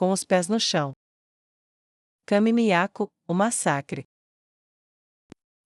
com os pés no chão. Kami Miyako, o massacre.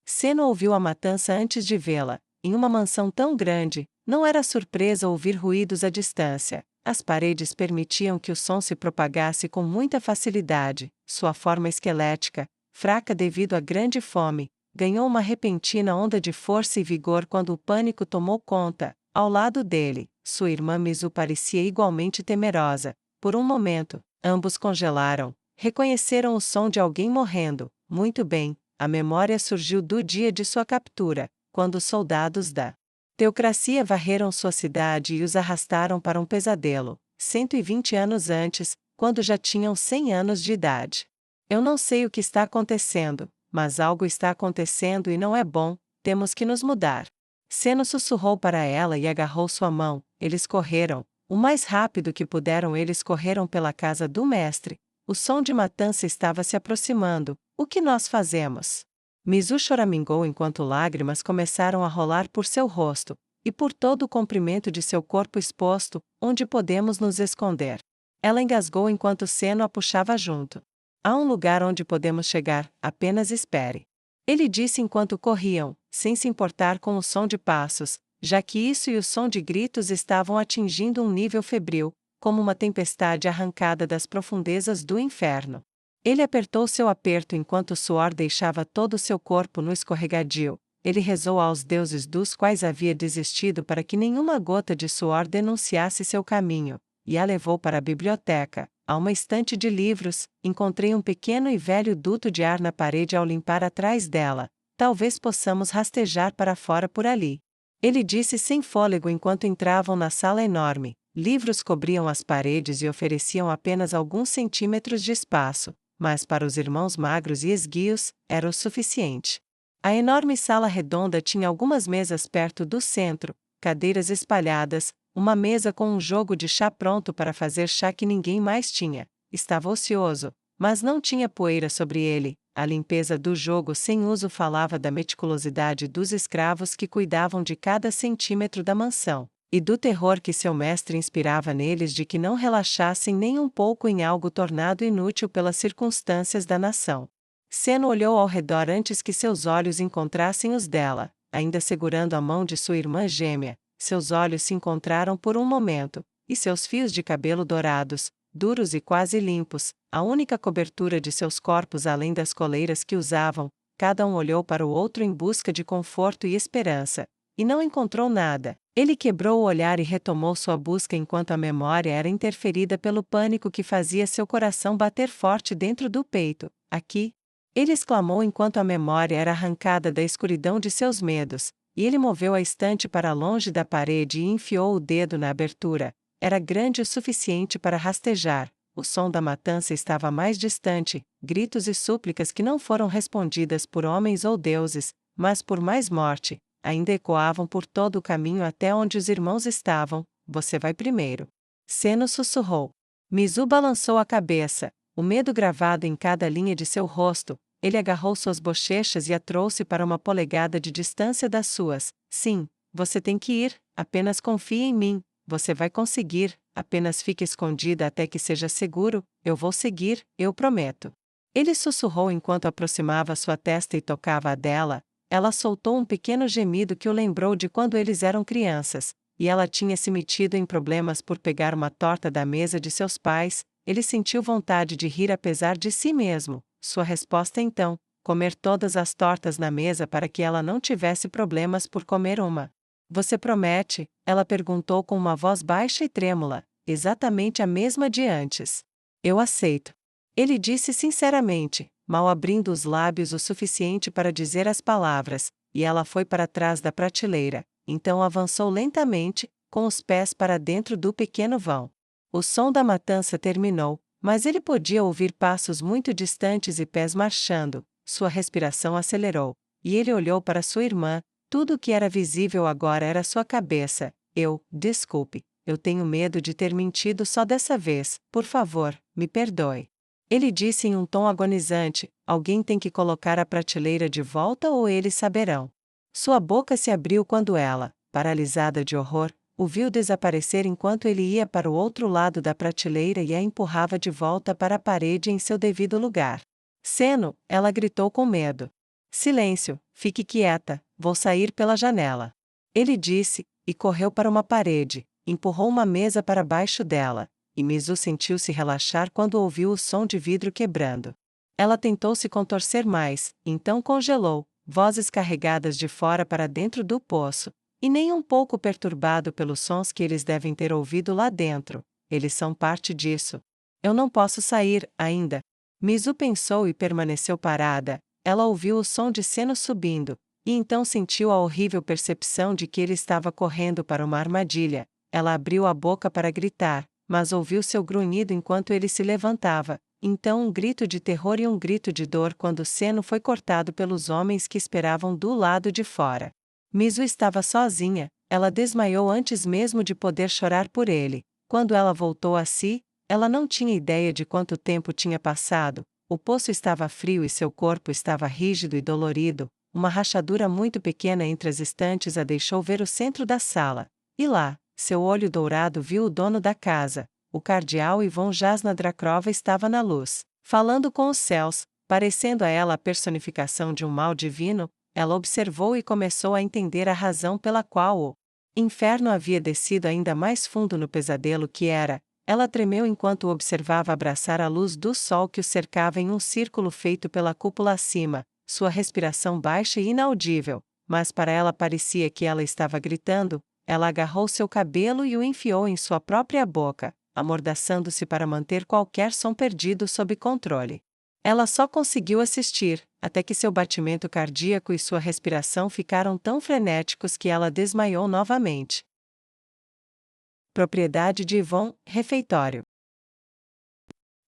Seno ouviu a matança antes de vê-la. Em uma mansão tão grande, não era surpresa ouvir ruídos à distância. As paredes permitiam que o som se propagasse com muita facilidade. Sua forma esquelética, fraca devido à grande fome, ganhou uma repentina onda de força e vigor quando o pânico tomou conta. Ao lado dele, sua irmã Mizu parecia igualmente temerosa. Por um momento, ambos congelaram. Reconheceram o som de alguém morrendo. Muito bem, a memória surgiu do dia de sua captura, quando os soldados da teocracia varreram sua cidade e os arrastaram para um pesadelo, 120 anos antes, quando já tinham 100 anos de idade. Eu não sei o que está acontecendo, mas algo está acontecendo e não é bom, temos que nos mudar. Seno sussurrou para ela e agarrou sua mão. Eles correram. O mais rápido que puderam, eles correram pela casa do mestre. O som de matança estava se aproximando. O que nós fazemos? Mizu choramingou enquanto lágrimas começaram a rolar por seu rosto, e por todo o comprimento de seu corpo exposto, onde podemos nos esconder. Ela engasgou enquanto Seno a puxava junto. Há um lugar onde podemos chegar, apenas espere. Ele disse enquanto corriam, sem se importar com o som de passos, já que isso e o som de gritos estavam atingindo um nível febril, como uma tempestade arrancada das profundezas do inferno. Ele apertou seu aperto enquanto o suor deixava todo o seu corpo no escorregadio. Ele rezou aos deuses dos quais havia desistido para que nenhuma gota de suor denunciasse seu caminho, e a levou para a biblioteca. A uma estante de livros, encontrei um pequeno e velho duto de ar na parede ao limpar atrás dela. Talvez possamos rastejar para fora por ali. Ele disse sem fôlego enquanto entravam na sala enorme. Livros cobriam as paredes e ofereciam apenas alguns centímetros de espaço, mas para os irmãos magros e esguios, era o suficiente. A enorme sala redonda tinha algumas mesas perto do centro, cadeiras espalhadas, uma mesa com um jogo de chá pronto para fazer chá que ninguém mais tinha. Estava ocioso, mas não tinha poeira sobre ele. A limpeza do jogo sem uso falava da meticulosidade dos escravos que cuidavam de cada centímetro da mansão, e do terror que seu mestre inspirava neles de que não relaxassem nem um pouco em algo tornado inútil pelas circunstâncias da nação. Seno olhou ao redor antes que seus olhos encontrassem os dela, ainda segurando a mão de sua irmã gêmea. Seus olhos se encontraram por um momento, e seus fios de cabelo dourados, duros e quase limpos, a única cobertura de seus corpos além das coleiras que usavam, cada um olhou para o outro em busca de conforto e esperança, e não encontrou nada. Ele quebrou o olhar e retomou sua busca enquanto a memória era interferida pelo pânico que fazia seu coração bater forte dentro do peito. Aqui! Ele exclamou enquanto a memória era arrancada da escuridão de seus medos, e ele moveu a estante para longe da parede e enfiou o dedo na abertura. Era grande o suficiente para rastejar. O som da matança estava mais distante, gritos e súplicas que não foram respondidas por homens ou deuses, mas por mais morte, ainda ecoavam por todo o caminho até onde os irmãos estavam. Você vai primeiro. Seno sussurrou. Mizu balançou a cabeça, o medo gravado em cada linha de seu rosto. Ele agarrou suas bochechas e a trouxe para uma polegada de distância das suas. Sim, você tem que ir, apenas confie em mim, você vai conseguir, apenas fique escondida até que seja seguro, eu vou seguir, eu prometo. Ele sussurrou enquanto aproximava sua testa e tocava a dela. Ela soltou um pequeno gemido que o lembrou de quando eles eram crianças, e ela tinha se metido em problemas por pegar uma torta da mesa de seus pais. Ele sentiu vontade de rir apesar de si mesmo. Sua resposta então, comer todas as tortas na mesa para que ela não tivesse problemas por comer uma. Você promete? Ela perguntou com uma voz baixa e trêmula, exatamente a mesma de antes. Eu aceito. Ele disse sinceramente, mal abrindo os lábios o suficiente para dizer as palavras, e ela foi para trás da prateleira, então avançou lentamente, com os pés para dentro do pequeno vão. O som da matança terminou, mas ele podia ouvir passos muito distantes e pés marchando. Sua respiração acelerou, e ele olhou para sua irmã. Tudo o que era visível agora era sua cabeça. Desculpe, eu tenho medo de ter mentido só dessa vez, por favor, me perdoe. Ele disse em um tom agonizante, alguém tem que colocar a prateleira de volta ou eles saberão. Sua boca se abriu quando ela, paralisada de horror, o viu desaparecer enquanto ele ia para o outro lado da prateleira e a empurrava de volta para a parede em seu devido lugar. Seno, ela gritou com medo. Silêncio, fique quieta, vou sair pela janela. Ele disse, e correu para uma parede, empurrou uma mesa para baixo dela, e Mizu sentiu-se relaxar quando ouviu o som de vidro quebrando. Ela tentou se contorcer mais, então congelou, vozes carregadas de fora para dentro do poço, e nem um pouco perturbado pelos sons que eles devem ter ouvido lá dentro. Eles são parte disso. Eu não posso sair, ainda. Mizu pensou e permaneceu parada. Ela ouviu o som de Seno subindo, e então sentiu a horrível percepção de que ele estava correndo para uma armadilha. Ela abriu a boca para gritar, mas ouviu seu grunhido enquanto ele se levantava. Então um grito de terror e um grito de dor quando Seno foi cortado pelos homens que esperavam do lado de fora. Mizu estava sozinha, ela desmaiou antes mesmo de poder chorar por ele. Quando ela voltou a si, ela não tinha ideia de quanto tempo tinha passado. O poço estava frio e seu corpo estava rígido e dolorido. Uma rachadura muito pequena entre as estantes a deixou ver o centro da sala. E lá, seu olho dourado viu o dono da casa. O cardeal Ivon Jasnadrakrova estava na luz, falando com os céus, parecendo a ela a personificação de um mal divino. Ela observou e começou a entender a razão pela qual o inferno havia descido ainda mais fundo no pesadelo que era. Ela tremeu enquanto o observava abraçar a luz do sol que o cercava em um círculo feito pela cúpula acima, sua respiração baixa e inaudível, mas para ela parecia que ela estava gritando. Ela agarrou seu cabelo e o enfiou em sua própria boca, amordaçando-se para manter qualquer som perdido sob controle. Ela só conseguiu assistir, até que seu batimento cardíaco e sua respiração ficaram tão frenéticos que ela desmaiou novamente. Propriedade de Ivon, refeitório.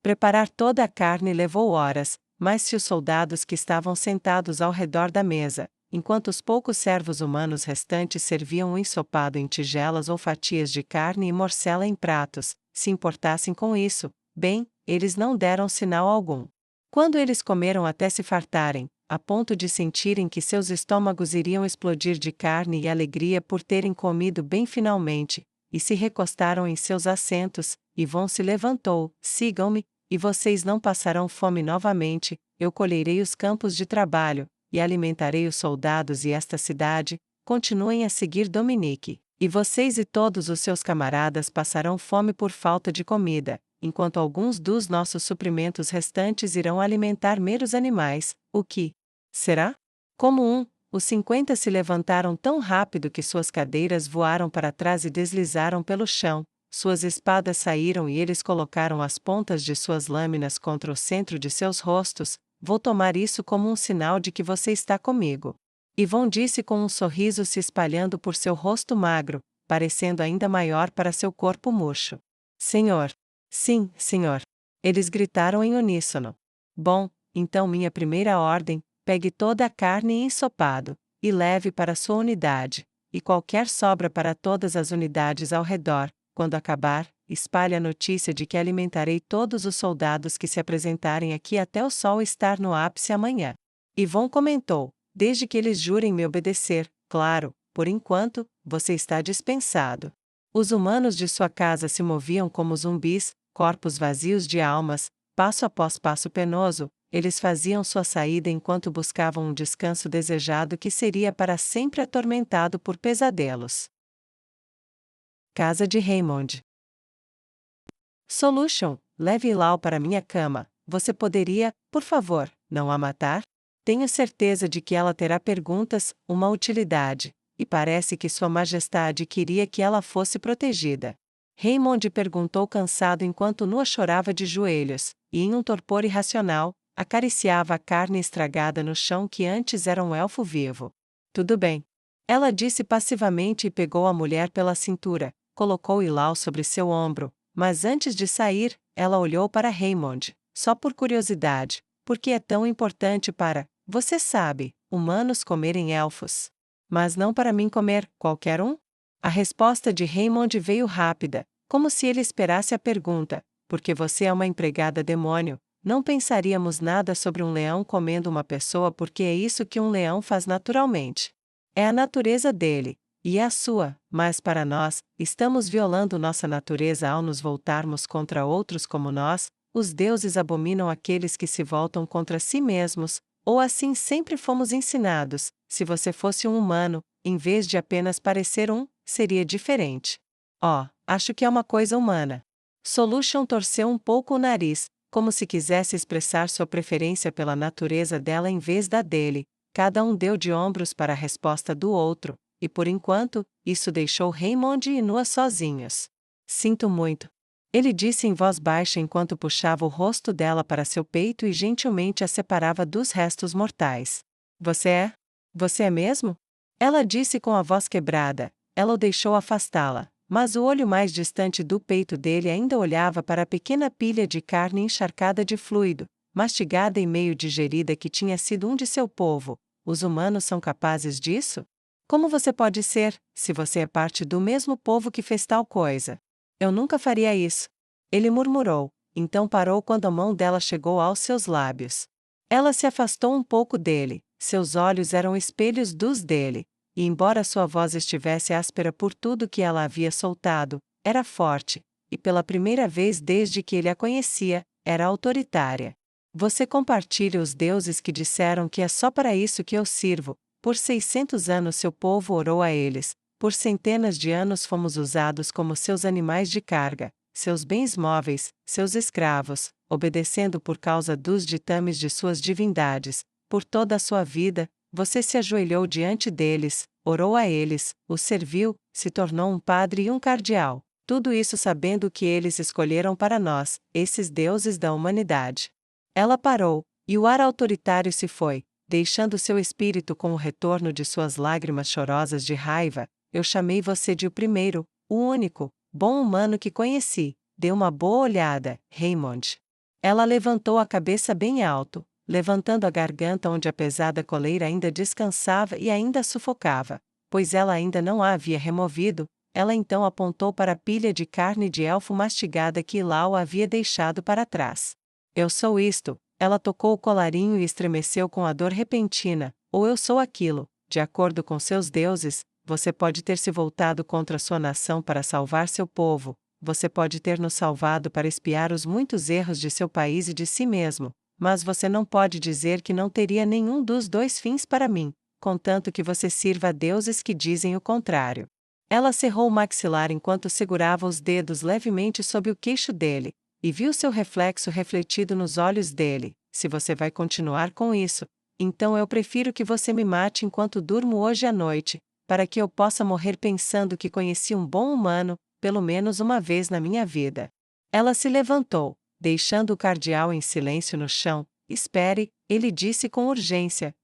Preparar toda a carne levou horas, mas se os soldados que estavam sentados ao redor da mesa, enquanto os poucos servos humanos restantes serviam um ensopado em tigelas ou fatias de carne e morcela em pratos, se importassem com isso, bem, eles não deram sinal algum. Quando eles comeram até se fartarem, a ponto de sentirem que seus estômagos iriam explodir de carne e alegria por terem comido bem finalmente, e se recostaram em seus assentos, Ivon se levantou, sigam-me, e vocês não passarão fome novamente, eu colherei os campos de trabalho, e alimentarei os soldados e esta cidade, continuem a seguir Dominique, e vocês e todos os seus camaradas passarão fome por falta de comida, enquanto alguns dos nossos suprimentos restantes irão alimentar meros animais, o que será? Os 50 se levantaram tão rápido que suas cadeiras voaram para trás e deslizaram pelo chão, suas espadas saíram e eles colocaram as pontas de suas lâminas contra o centro de seus rostos. Vou tomar isso como um sinal de que você está comigo. Ivon disse com um sorriso se espalhando por seu rosto magro, parecendo ainda maior para seu corpo murcho. Senhor. Sim, senhor. Eles gritaram em uníssono. Bom, então minha primeira ordem, pegue toda a carne em ensopado, e leve para sua unidade, e qualquer sobra para todas as unidades ao redor. Quando acabar, espalhe a notícia de que alimentarei todos os soldados que se apresentarem aqui até o sol estar no ápice amanhã. Ivon comentou, desde que eles jurem me obedecer, claro, por enquanto, você está dispensado. Os humanos de sua casa se moviam como zumbis, corpos vazios de almas, passo após passo penoso, eles faziam sua saída enquanto buscavam um descanso desejado que seria para sempre atormentado por pesadelos. Casa de Raymond. Solution, leve Ilau para minha cama. Você poderia, por favor, não a matar? Tenho certeza de que ela terá perguntas, uma utilidade, e parece que Sua Majestade queria que ela fosse protegida. Raymond perguntou cansado enquanto Nua chorava de joelhos, e em um torpor irracional, acariciava a carne estragada no chão que antes era um elfo vivo. Tudo bem. Ela disse passivamente e pegou a mulher pela cintura, colocou Ilau sobre seu ombro, mas antes de sair, ela olhou para Raymond, só por curiosidade, porque é tão importante para, você sabe, humanos comerem elfos. Mas não para mim comer, qualquer um? A resposta de Raymond veio rápida, como se ele esperasse a pergunta, porque você é uma empregada demônio. Não pensaríamos nada sobre um leão comendo uma pessoa porque é isso que um leão faz naturalmente. É a natureza dele, e é a sua, mas para nós, estamos violando nossa natureza ao nos voltarmos contra outros como nós. Os deuses abominam aqueles que se voltam contra si mesmos, ou assim sempre fomos ensinados. Se você fosse um humano, em vez de apenas parecer um, seria diferente. Acho que é uma coisa humana. Solution torceu um pouco o nariz, como se quisesse expressar sua preferência pela natureza dela em vez da dele. Cada um deu de ombros para a resposta do outro, e por enquanto, isso deixou Raymond e Noah sozinhos. Sinto muito. Ele disse em voz baixa enquanto puxava o rosto dela para seu peito e gentilmente a separava dos restos mortais. Você é? Você é mesmo? Ela disse com a voz quebrada. Ela o deixou afastá-la, mas o olho mais distante do peito dele ainda olhava para a pequena pilha de carne encharcada de fluido, mastigada e meio digerida que tinha sido um de seu povo. Os humanos são capazes disso? Como você pode ser, se você é parte do mesmo povo que fez tal coisa? Eu nunca faria isso. Ele murmurou, então parou quando a mão dela chegou aos seus lábios. Ela se afastou um pouco dele, seus olhos eram espelhos dos dele, e embora sua voz estivesse áspera por tudo que ela havia soltado, era forte, e pela primeira vez desde que ele a conhecia, era autoritária. Você compartilha os deuses que disseram que é só para isso que eu sirvo. Por 600 anos seu povo orou a eles, por centenas de anos fomos usados como seus animais de carga, seus bens móveis, seus escravos, obedecendo por causa dos ditames de suas divindades. Por toda a sua vida, você se ajoelhou diante deles, orou a eles, os serviu, se tornou um padre e um cardeal. Tudo isso sabendo que eles escolheram para nós, esses deuses da humanidade. Ela parou, e o ar autoritário se foi, deixando seu espírito com o retorno de suas lágrimas chorosas de raiva. Eu chamei você de o primeiro, o único, bom humano que conheci. Dê uma boa olhada, Raymond. Ela levantou a cabeça bem alto, levantando a garganta onde a pesada coleira ainda descansava e ainda a sufocava, pois ela ainda não a havia removido. Ela então apontou para a pilha de carne de elfo mastigada que Ilau havia deixado para trás. Eu sou isto. Ela tocou o colarinho e estremeceu com a dor repentina. Ou eu sou aquilo. De acordo com seus deuses, você pode ter se voltado contra sua nação para salvar seu povo. Você pode ter nos salvado para expiar os muitos erros de seu país e de si mesmo. Mas você não pode dizer que não teria nenhum dos dois fins para mim, contanto que você sirva a deuses que dizem o contrário. Ela cerrou o maxilar enquanto segurava os dedos levemente sob o queixo dele, e viu seu reflexo refletido nos olhos dele. Se você vai continuar com isso, então eu prefiro que você me mate enquanto durmo hoje à noite, para que eu possa morrer pensando que conheci um bom humano, pelo menos uma vez na minha vida. Ela se levantou, deixando o cardeal em silêncio no chão. Espere, ele disse com urgência,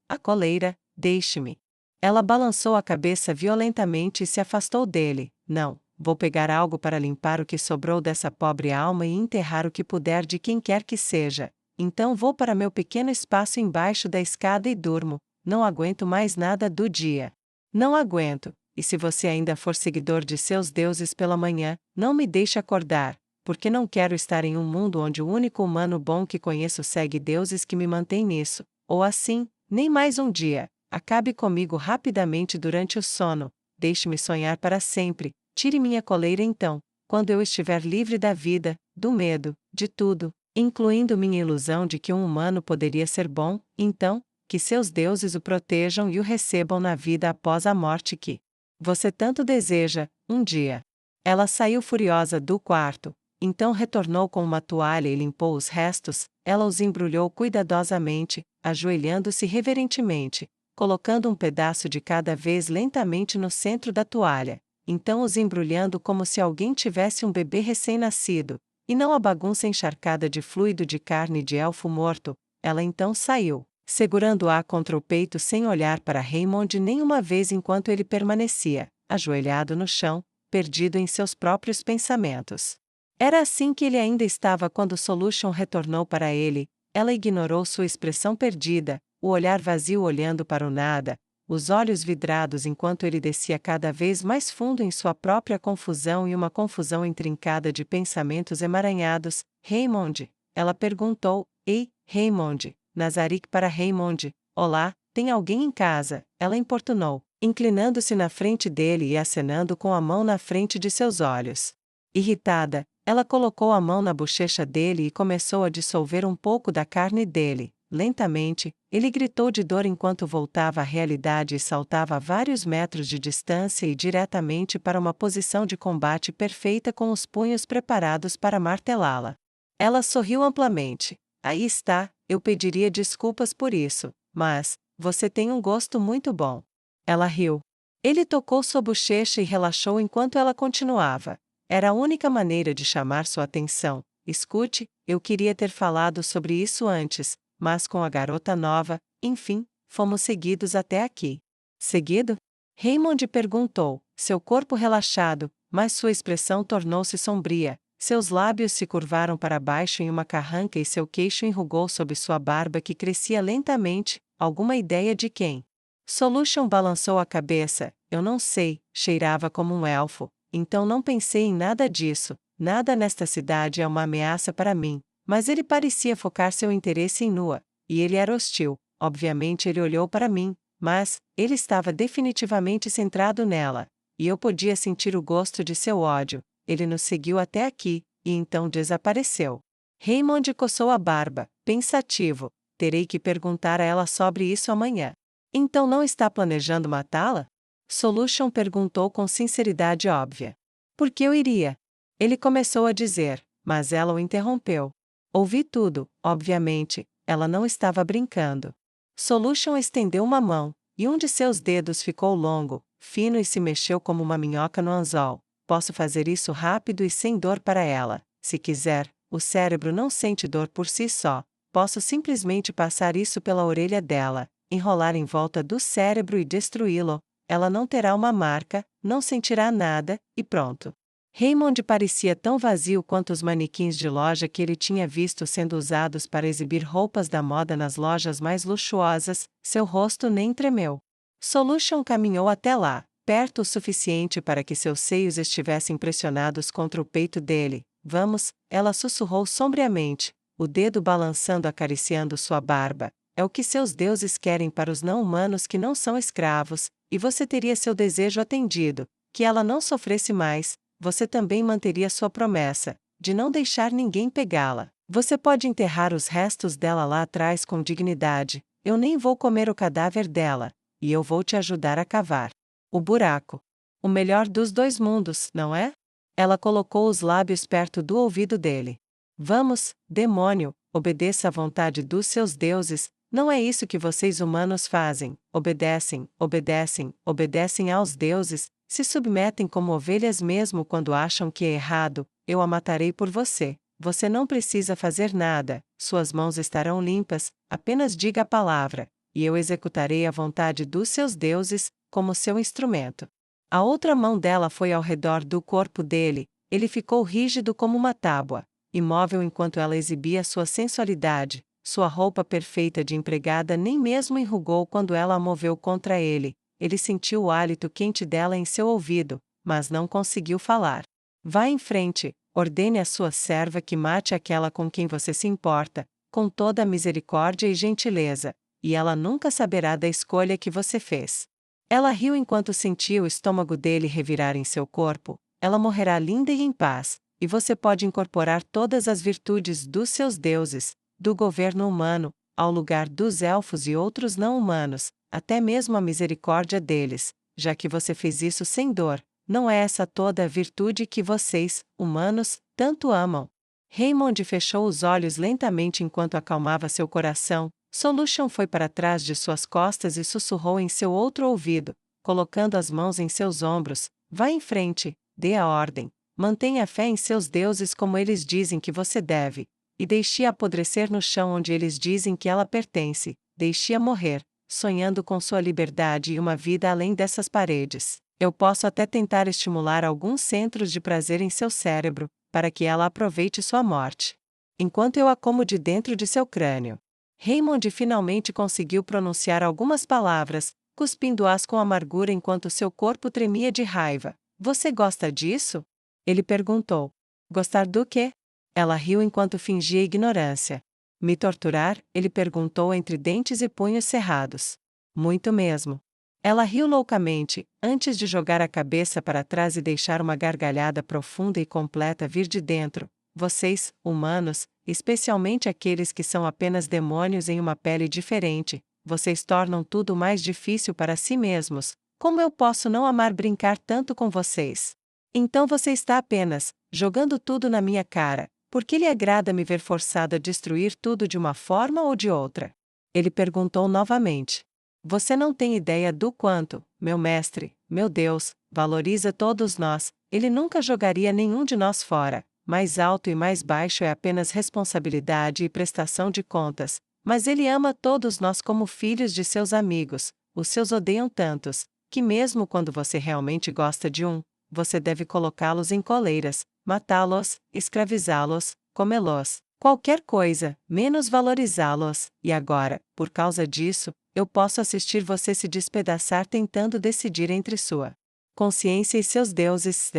a coleira, deixe-me. Ela balançou a cabeça violentamente e se afastou dele. Não, vou pegar algo para limpar o que sobrou dessa pobre alma e enterrar o que puder de quem quer que seja. Então vou para meu pequeno espaço embaixo da escada e durmo. Não aguento mais nada do dia. Não aguento, e se você ainda for seguidor de seus deuses pela manhã, não me deixe acordar, porque não quero estar em um mundo onde o único humano bom que conheço segue deuses que me mantêm nisso, ou assim, nem mais um dia. Acabe comigo rapidamente durante o sono, deixe-me sonhar para sempre, tire minha coleira então, quando eu estiver livre da vida, do medo, de tudo, incluindo minha ilusão de que um humano poderia ser bom, então, que seus deuses o protejam e o recebam na vida após a morte que você tanto deseja, um dia. Ela saiu furiosa do quarto, então retornou com uma toalha e limpou os restos. Ela os embrulhou cuidadosamente, ajoelhando-se reverentemente, colocando um pedaço de cada vez lentamente no centro da toalha, então os embrulhando como se alguém tivesse um bebê recém-nascido, e não a bagunça encharcada de fluido de carne de elfo morto. Ela então saiu, segurando-a contra o peito sem olhar para Raymond nenhuma vez enquanto ele permanecia, ajoelhado no chão, perdido em seus próprios pensamentos. Era assim que ele ainda estava quando Solution retornou para ele. Ela ignorou sua expressão perdida, o olhar vazio olhando para o nada, os olhos vidrados enquanto ele descia cada vez mais fundo em sua própria confusão e uma confusão intrincada de pensamentos emaranhados. Raymond, ela perguntou. Ei, Raymond, Nazarick para Raymond. Olá, tem alguém em casa? Ela importunou. inclinando-se na frente dele e acenando com a mão na frente de seus olhos. Irritada, ela colocou a mão na bochecha dele e começou a dissolver um pouco da carne dele. Lentamente, ele gritou de dor enquanto voltava à realidade e saltava a vários metros de distância e diretamente para uma posição de combate perfeita com os punhos preparados para martelá-la. Ela sorriu amplamente. Aí está, eu pediria desculpas por isso, mas você tem um gosto muito bom. Ela riu. Ele tocou sua bochecha e relaxou enquanto ela continuava. Era a única maneira de chamar sua atenção. Escute, eu queria ter falado sobre isso antes, mas com a garota nova, enfim, fomos seguidos até aqui. Seguido? Raymond perguntou, seu corpo relaxado, mas sua expressão tornou-se sombria. Seus lábios se curvaram para baixo em uma carranca e seu queixo enrugou sob sua barba que crescia lentamente. Alguma ideia de quem? Solution balançou a cabeça. Eu não sei, cheirava como um elfo, então não pensei em nada disso. Nada nesta cidade é uma ameaça para mim. Mas ele parecia focar seu interesse em Nua, e ele era hostil. Obviamente ele olhou para mim, mas ele estava definitivamente centrado nela, e eu podia sentir o gosto de seu ódio. Ele nos seguiu até aqui, e então desapareceu. Raymond coçou a barba, pensativo. Terei que perguntar a ela sobre isso amanhã. Então não está planejando matá-la? Solution perguntou com sinceridade óbvia. Por que eu iria? Ele começou a dizer, mas ela o interrompeu. Ouvi tudo, obviamente, ela não estava brincando. Solution estendeu uma mão, e um de seus dedos ficou longo, fino e se mexeu como uma minhoca no anzol. Posso fazer isso rápido e sem dor para ela. Se quiser, o cérebro não sente dor por si só. Posso simplesmente passar isso pela orelha dela, enrolar em volta do cérebro e destruí-lo. Ela não terá uma marca, não sentirá nada, e pronto. Raymond parecia tão vazio quanto os manequins de loja que ele tinha visto sendo usados para exibir roupas da moda nas lojas mais luxuosas. Seu rosto nem tremeu. Solution caminhou até lá, perto o suficiente para que seus seios estivessem pressionados contra o peito dele. Vamos, ela sussurrou sombriamente, o dedo balançando acariciando sua barba. É o que seus deuses querem para os não-humanos que não são escravos, e você teria seu desejo atendido, que ela não sofresse mais. Você também manteria sua promessa, de não deixar ninguém pegá-la. Você pode enterrar os restos dela lá atrás com dignidade. Eu nem vou comer o cadáver dela, e eu vou te ajudar a cavar o buraco. O melhor dos dois mundos, não é? Ela colocou os lábios perto do ouvido dele. Vamos, demônio, obedeça à vontade dos seus deuses. Não é isso que vocês humanos fazem. Obedecem, obedecem, obedecem aos deuses. Se submetem como ovelhas mesmo quando acham que é errado. Eu a matarei por você. Você não precisa fazer nada, suas mãos estarão limpas, apenas diga a palavra, e eu executarei a vontade dos seus deuses, como seu instrumento. A outra mão dela foi ao redor do corpo dele, ele ficou rígido como uma tábua, imóvel enquanto ela exibia sua sensualidade, sua roupa perfeita de empregada nem mesmo enrugou quando ela a moveu contra ele. Ele sentiu o hálito quente dela em seu ouvido, mas não conseguiu falar. Vá em frente, ordene à sua serva que mate aquela com quem você se importa, com toda a misericórdia e gentileza, e ela nunca saberá da escolha que você fez. Ela riu enquanto sentia o estômago dele revirar em seu corpo. Ela morrerá linda e em paz, e você pode incorporar todas as virtudes dos seus deuses, do governo humano, ao lugar dos elfos e outros não-humanos, até mesmo a misericórdia deles, já que você fez isso sem dor. Não é essa toda a virtude que vocês, humanos, tanto amam? Raymond fechou os olhos lentamente enquanto acalmava seu coração. Solution foi para trás de suas costas e sussurrou em seu outro ouvido, colocando as mãos em seus ombros. Vá em frente, dê a ordem. Mantenha fé em seus deuses como eles dizem que você deve, e deixe-a apodrecer no chão onde eles dizem que ela pertence. Deixe-a morrer, sonhando com sua liberdade e uma vida além dessas paredes. Eu posso até tentar estimular alguns centros de prazer em seu cérebro, para que ela aproveite sua morte. Enquanto eu a como de dentro de seu crânio. Raymond finalmente conseguiu pronunciar algumas palavras, cuspindo-as com amargura enquanto seu corpo tremia de raiva. Você gosta disso? Ele perguntou. Gostar do quê? Ela riu enquanto fingia ignorância. Me torturar? Ele perguntou entre dentes e punhos cerrados. Muito mesmo. Ela riu loucamente, antes de jogar a cabeça para trás e deixar uma gargalhada profunda e completa vir de dentro. Vocês, humanos, especialmente aqueles que são apenas demônios em uma pele diferente, vocês tornam tudo mais difícil para si mesmos. Como eu posso não amar brincar tanto com vocês? Então você está apenas jogando tudo na minha cara, porque lhe agrada me ver forçado a destruir tudo de uma forma ou de outra. Ele perguntou novamente. Você não tem ideia do quanto, meu mestre, meu Deus, valoriza todos nós. Ele nunca jogaria nenhum de nós fora. Mais alto e mais baixo é apenas responsabilidade e prestação de contas. Mas ele ama todos nós como filhos de seus amigos. Os seus odeiam tantos, que mesmo quando você realmente gosta de um, você deve colocá-los em coleiras, matá-los, escravizá-los, comê-los, qualquer coisa, menos valorizá-los. E agora, por causa disso, eu posso assistir você se despedaçar tentando decidir entre sua consciência e seus deuses.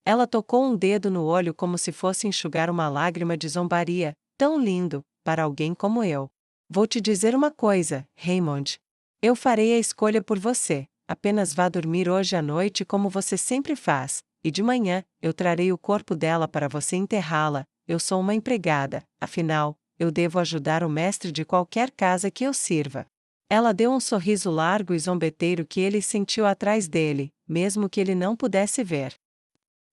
Ela tocou um dedo no olho como se fosse enxugar uma lágrima de zombaria. Tão lindo, para alguém como eu. Vou te dizer uma coisa, Raymond. Eu farei a escolha por você. Apenas vá dormir hoje à noite como você sempre faz, e de manhã, eu trarei o corpo dela para você enterrá-la. Eu sou uma empregada, afinal, eu devo ajudar o mestre de qualquer casa que eu sirva. Ela deu um sorriso largo e zombeteiro que ele sentiu atrás dele, mesmo que ele não pudesse ver.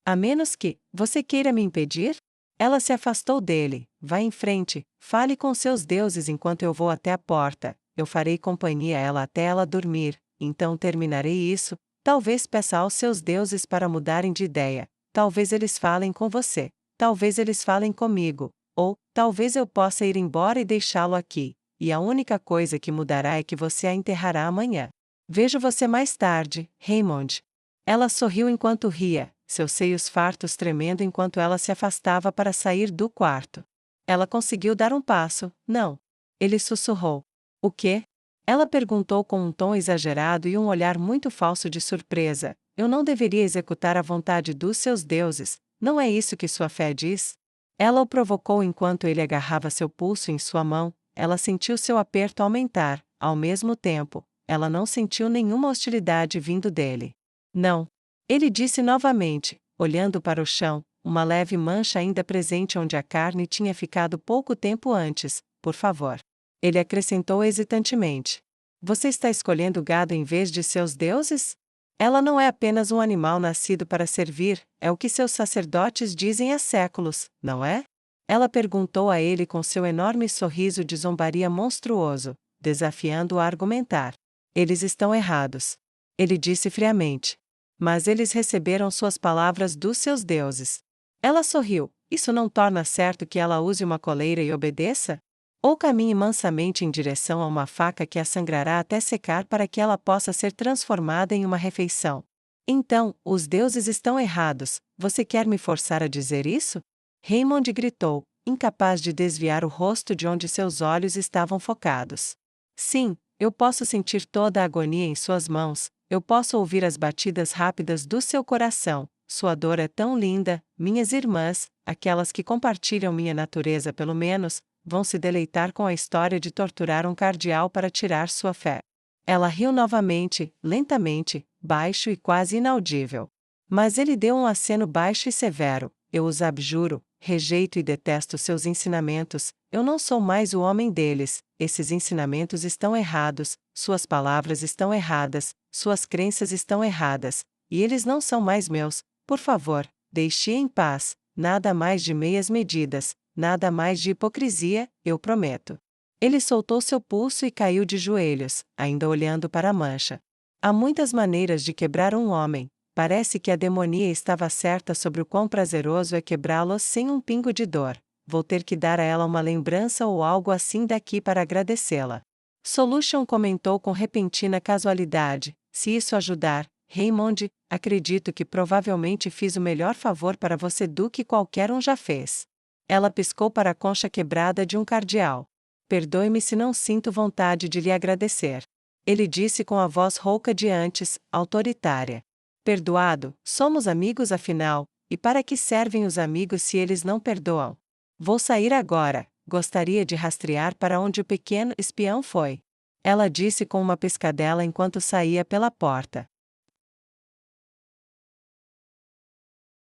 A menos que você queira me impedir? Ela se afastou dele. Vá em frente, fale com seus deuses enquanto eu vou até a porta. Eu farei companhia a ela até ela dormir, então terminarei isso. Talvez peça aos seus deuses para mudarem de ideia. Talvez eles falem com você. Talvez eles falem comigo. Ou, talvez eu possa ir embora e deixá-lo aqui. E a única coisa que mudará é que você a enterrará amanhã. Vejo você mais tarde, Raymond. Ela sorriu enquanto ria, seus seios fartos tremendo enquanto ela se afastava para sair do quarto. Ela conseguiu dar um passo. Não. Ele sussurrou. O quê? Ela perguntou com um tom exagerado e um olhar muito falso de surpresa. Eu não deveria executar a vontade dos seus deuses, não é isso que sua fé diz? Ela o provocou enquanto ele agarrava seu pulso em sua mão. Ela sentiu seu aperto aumentar, ao mesmo tempo, ela não sentiu nenhuma hostilidade vindo dele. Não. Ele disse novamente, olhando para o chão, uma leve mancha ainda presente onde a carne tinha ficado pouco tempo antes. Por favor. Ele acrescentou hesitantemente. Você está escolhendo gado em vez de seus deuses? Ela não é apenas um animal nascido para servir, é o que seus sacerdotes dizem há séculos, não é? Ela perguntou a ele com seu enorme sorriso de zombaria monstruoso, desafiando-o a argumentar. Eles estão errados. Ele disse friamente. Mas eles receberam suas palavras dos seus deuses. Ela sorriu. Isso não torna certo que ela use uma coleira e obedeça? Ou caminhe mansamente em direção a uma faca que a sangrará até secar para que ela possa ser transformada em uma refeição. Então, os deuses estão errados. Você quer me forçar a dizer isso? Raymond gritou, incapaz de desviar o rosto de onde seus olhos estavam focados. Sim, eu posso sentir toda a agonia em suas mãos, eu posso ouvir as batidas rápidas do seu coração. Sua dor é tão linda, minhas irmãs, aquelas que compartilham minha natureza pelo menos, vão se deleitar com a história de torturar um cardeal para tirar sua fé. Ela riu novamente, lentamente, baixo e quase inaudível. Mas ele deu um aceno baixo e severo. Eu os abjuro, rejeito e detesto seus ensinamentos, eu não sou mais o homem deles, esses ensinamentos estão errados, suas palavras estão erradas, suas crenças estão erradas, e eles não são mais meus. Por favor, deixe em paz, nada mais de meias medidas, nada mais de hipocrisia, eu prometo. Ele soltou seu pulso e caiu de joelhos, ainda olhando para a mancha. Há muitas maneiras de quebrar um homem. Parece que a demonia estava certa sobre o quão prazeroso é quebrá-los sem um pingo de dor. Vou ter que dar a ela uma lembrança ou algo assim daqui para agradecê-la. Solution comentou com repentina casualidade. Se isso ajudar, Raymond, acredito que provavelmente fiz o melhor favor para você do que qualquer um já fez. Ela piscou para a concha quebrada de um cardeal. Perdoe-me se não sinto vontade de lhe agradecer. Ele disse com a voz rouca de antes, autoritária. Perdoado, somos amigos afinal, e para que servem os amigos se eles não perdoam? Vou sair agora, gostaria de rastrear para onde o pequeno espião foi. ela disse com uma piscadela enquanto saía pela porta.